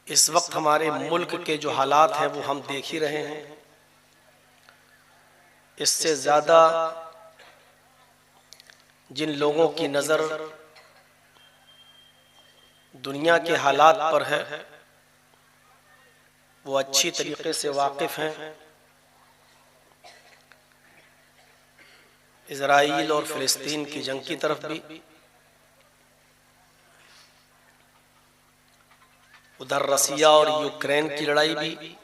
इस वक्त हमारे मुल्क के जो हालात हैं वो हम देख ही रहे हैं। इससे ज़्यादा जिन लोगों की नज़र दुनिया के हालात पर है वो अच्छी तरीके से वाकिफ़ हैं। इजराइल और फ़िलिस्तीन की जंग की तरफ भी, उधर रसिया और यूक्रेन की लड़ाई भी।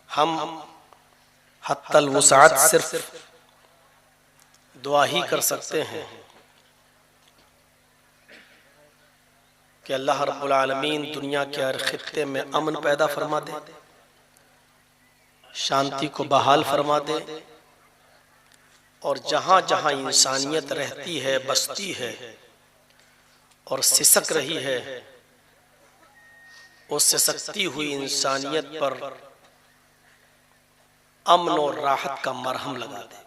हम हत्तल वुसाअत सिर्फ दुआ ही कर सकते हैं कि अल्लाह रब्बुल आलमीन दुनिया के हर खित्ते में अमन पैदा फरमा दे, शांति को बहाल फरमा दे, और जहाँ जहाँ इंसानियत रहती है, बसती है और सिसक रही है, उस सिसकती हुई इंसानियत पर अमन और राहत का मरहम लगा दे।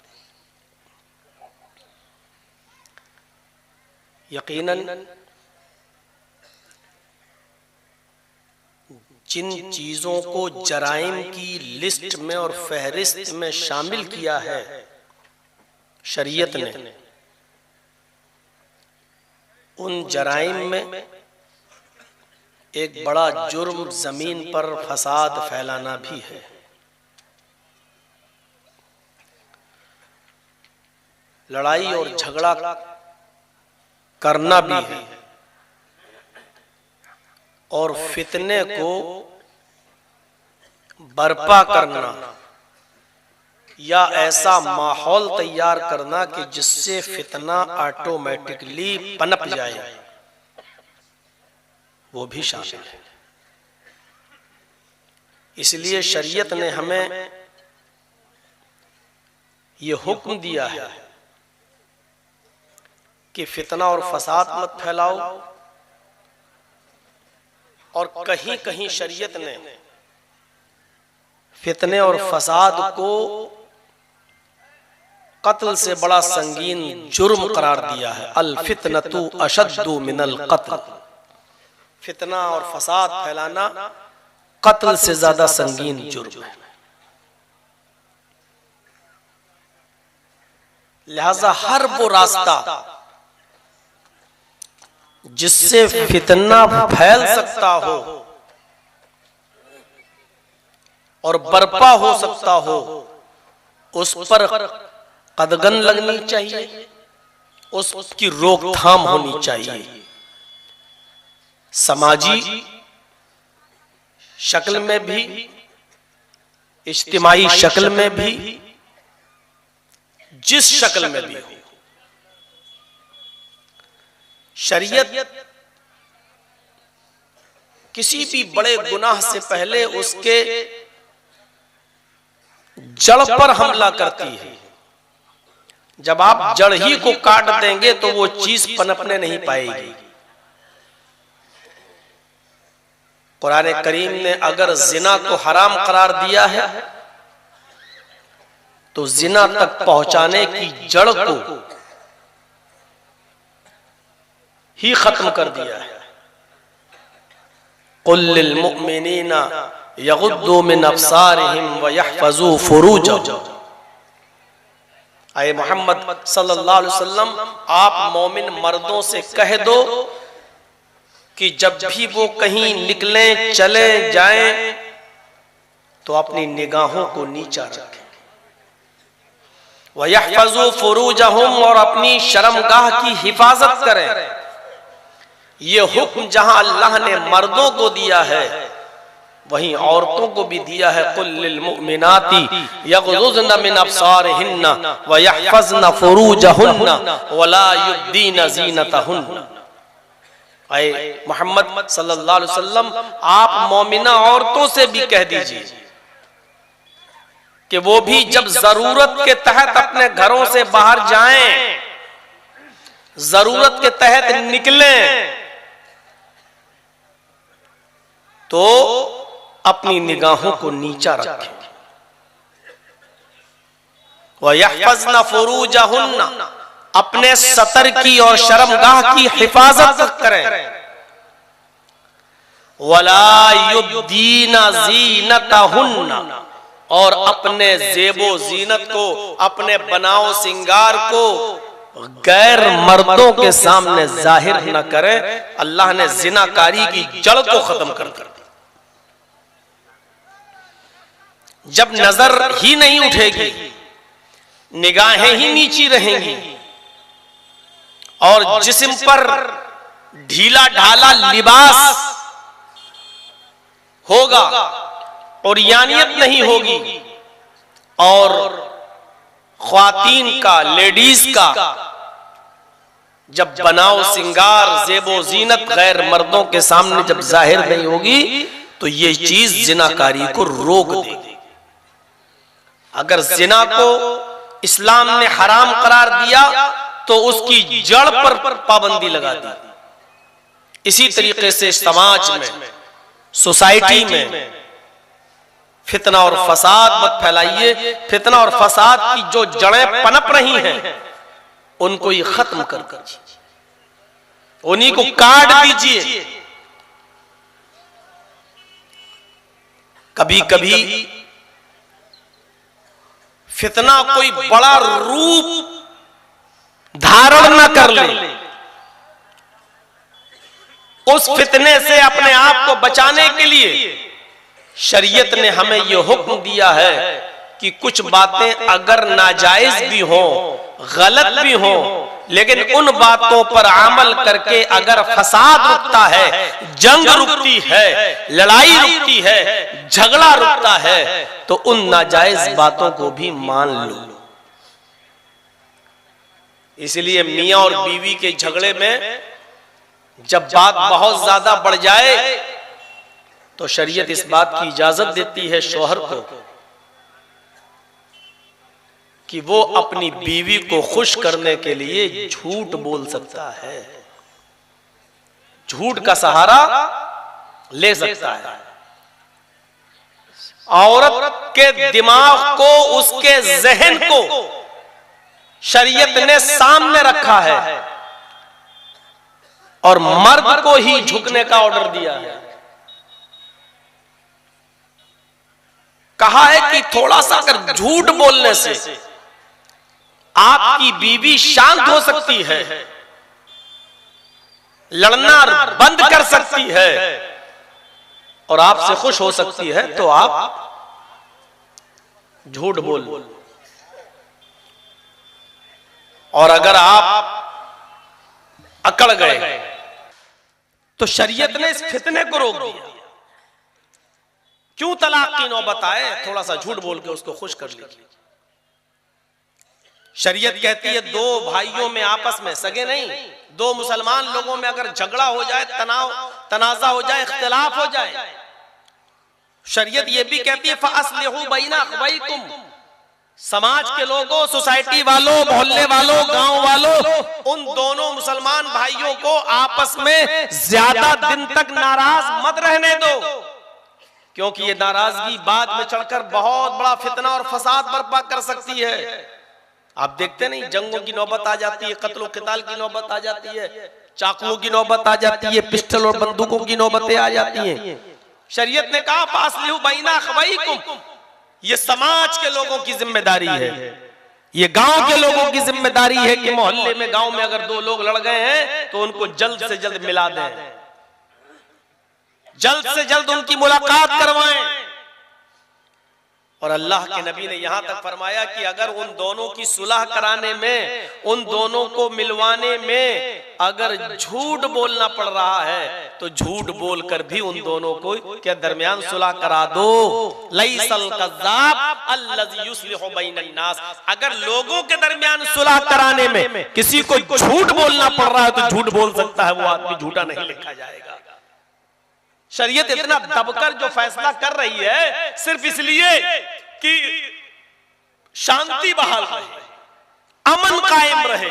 यकीनन जिन चीजों को जराइम की लिस्ट में और फहरिस्त में शामिल किया है शरीयत ने, उन जराइम में एक बड़ा जुर्म जमीन पर फसाद फैलाना भी है। लड़ाई और झगड़ा करना भी है और फितने को बर्पा करना या ऐसा माहौल तैयार करना कि जिससे फितना ऑटोमेटिकली पनप जाए, वो भी शामिल है। इसलिए शरीयत ने हमें ये हुक्म दिया है कि फितना और फसाद मत फैलाओ, और कहीं कहीं शरीयत ने फितने और फसाद को कत्ल से बड़ा संगीन जुर्म करार दिया है। अल फितनतु अशद्दु मिनल कत्ल, फितना और फसाद फैलाना कत्ल से ज्यादा संगीन जुर्म है। लिहाजा हर वो रास्ता जिससे फितना फैल सकता हो और बर्पा हो सकता हो, उस पर कदगन लगनी चाहिए, उसकी रोकथाम होनी चाहिए। समाजी शक्ल में भी, इज्तिमाई शक्ल में भी, जिस शक्ल में भी हो, शरीयत किसी भी बड़े गुनाह से पहले उसके जड़ पर हमला करती है। जब आप जड़ ही को काट देंगे तो वो चीज पनपने नहीं पाएगी। कुरान करीम ने अगर जिना को हराम करार दिया है तो जिना तक पहुंचाने की जड़ को ही खत्म कर दिया है। कुल लिल मुमिनीना यगुद्दू मिन अब्सारिहिम व यहफज़ू फुरूजहुम। आए मोहम्मद सल्लल्लाहु अलैहि वसल्लम, आप मोमिन मर्दों से कह दो कि जब भी वो कहीं निकलें, चले जाएं, तो अपनी निगाहों को नीचा रखें। व यहफज़ू फुरूजहुम, और अपनी शर्मगाह की हिफाजत करें। ये हुक्म जहां अल्लाह ने मर्दों को दिया है, वहीं औरतों को भी दिया है। कुल लिल मुमिनाती यग़ज़ुज़्न मिन अब्सारिहिन्ना व यहफ़ज़्न फ़ुरूजहुन्ना व ला युब्दीन ज़ीनतहुन्ना। आए मोहम्मद सल्लल्लाहु अलैहि वसल्लम, आप मोमिना औरतों से भी कह दीजिए कि वो भी जब जरूरत के तहत अपने घरों से बाहर जाएं, जरूरत के तहत निकलें, तो अपनी निगाहों को नीचा रखें। व यहफ़ज़्न फ़ुरूजहुन्ना, अपने सतर की और शर्मगाह की हिफाजत करें। वला युब्दीना ज़ीनतहुन्ना, और अपने जेबो जीनत को, अपने बनाओ सिंगार को गैर मर्दों के सामने जाहिर न करें। अल्लाह ने जिनाकारी की जड़ को खत्म कर दी। जब नजर ही नहीं उठेगी, निगाहें ही नीची रहेंगी और जिस्म पर ढीला ढाला लिबास होगा और यानियत नहीं होगी, और ख्वातीन का, लेडीज का जब बनाओ सिंगार जेबो जीनत गैर मर्दों के सामने जब जाहिर नहीं होगी, तो ये चीज जिनाकारी को रोक देगी। अगर जिना को इस्लाम ने हराम करार दिया तो उसकी जड़ पर पाबंदी लगा दी। इसी तरीके से समाज में, सोसाइटी में फितना और फसाद मत फैलाइए। फितना और फसाद की जो जड़ें पनप रही हैं उनको ही खत्म कर दीजिए, उन्हीं को काट दीजिए। कभी कभी फितना कोई बड़ा रूप धारण न कर ले, उस फितने से अपने आप को बचाने के लिए शरीयत ने हमें यह हुक्म दिया है कि कुछ बातें अगर नाजायज भी हो, गलत भी हो, लेकिन उन बातों पर अमल करके अगर फसाद रुकता है, जंग रुकती है, लड़ाई रुकती है, झगड़ा रुकता है, तो उन नाजायज बातों को भी मान लो। इसलिए मियां और बीवी के झगड़े में जब बात बहुत ज्यादा बढ़ जाए तो शरीयत इस बात की इजाजत देती है शौहर को कि वो अपनी बीवी को खुश करने के लिए झूठ बोल सकता है, झूठ का सहारा ले सकता है। औरत के दिमाग को, उसके जहन को शरीयत ने सामने रखा है और मर्द को ही झुकने का ऑर्डर दिया है। कहा है कि थोड़ा सा अगर झूठ बोलने से आपकी बीवी शांत हो सकती है, लड़ना बंद कर सकती है और आपसे खुश हो सकती है, तो आप झूठ बोल। और अगर आप अकड़ गए तो शरीयत ने इस फितने को रोक दिया। क्यों तलाक की नौबत आए, थोड़ा सा झूठ बोल के उसको खुश कर लीजिए। शरीयत कहती है दो भाइयों में आपस में, सगे नहीं, दो मुसलमान लोगों में अगर झगड़ा हो जाए, तनाव तनाजा हो जाए, इख्तिलाफ हो जाए, शरीयत यह भी कहती है फअस्लिहू बैना अख्वैकुम, समाज के लोगों, सोसाइटी वालों, मोहल्ले वालों, गांव वालों, उन दोनों मुसलमान भाइयों को आपस में ज्यादा दिन तक नाराज मत रहने दो, क्योंकि ये नाराजगी बाद में चढ़कर बहुत बड़ा फितना और फसाद बर्पा कर सकती है। आप देखते नहीं, जंगों की नौबत आ जाती है, कत्ल और क़िताल की नौबत आ जाती है, चाकुओं की नौबत आ जाती है, पिस्टल और बंदूकों की नौबतें आ जाती हैं। शरीयत ने कहा फास्लिहू बैना अख्वैकुम, ये समाज के लोगों की जिम्मेदारी है, ये गांव के लोगों की जिम्मेदारी है कि मोहल्ले में, गांव में अगर दो लोग लड़ गए हैं तो उनको जल्द से जल्द मिला दें, जल्द से जल्द उनकी मुलाकात करवाएं। और अल्लाह के नबी ने यहां तक फरमाया कि अगर उन दोनों की सुलह कराने में, उन दोनों को मिलवाने में अगर झूठ बोलना पड़ रहा है तो झूठ बोलकर भी उन दोनों को के दरमियान सुलह करा दो। लैसल कज़्ज़ाब अल्लज़ी युस्लिहु बैनन नास, अगर लोगों के दरमियान सुलह कराने में किसी को झूठ बोलना पड़ रहा है तो झूठ बोल सकता है, वो आदमी झूठा नहीं लिखा जाएगा। शरीयत इतना दबकर जो फैसला कर रही है सिर्फ इसलिए कि शांति बहाल रहे, अमन कायम रहे,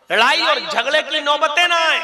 लड़ाई और झगड़े की नौबतें ना आए।